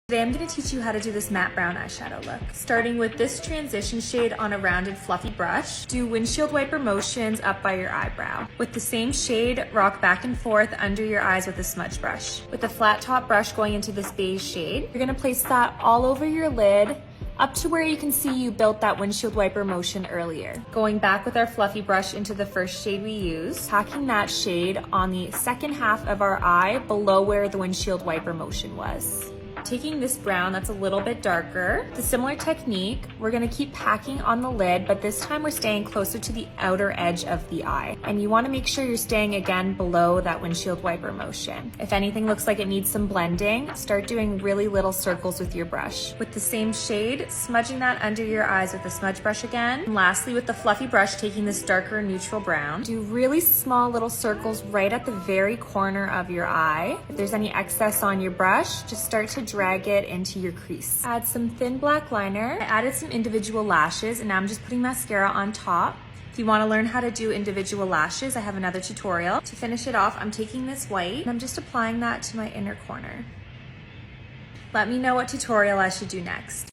Today I'm going to teach you how to do this matte brown eyeshadow look. Starting with this transition shade on a rounded fluffy brush, do windshield wiper motions up by your eyebrow. With the same shade, rock back and forth under your eyes with a smudge brush. With the flat top brush going into this beige shade, you're going to place that all over your lid, up to where you can see you built that windshield wiper motion earlier. Going back with our fluffy brush into the first shade we used, packing that shade on the second half of our eye below where the windshield wiper motion was. Taking this brown that's a little bit darker, the similar technique, we're gonna keep packing on the lid, but this time we're staying closer to the outer edge of the eye. And you wanna make sure you're staying again below that windshield wiper motion. If anything looks like it needs some blending, start doing really little circles with your brush. With the same shade, smudging that under your eyes with a smudge brush again. And lastly, with the fluffy brush, taking this darker neutral brown, do really small little circles right at the very corner of your eye. If there's any excess on your brush, just start to drag it into your crease. Add some thin black liner. I added some individual lashes, and now I'm just putting mascara on top. If you want to learn how to do individual lashes, I have another tutorial. To finish it off, I'm taking this white and I'm just applying that to my inner corner. Let me know what tutorial I should do next.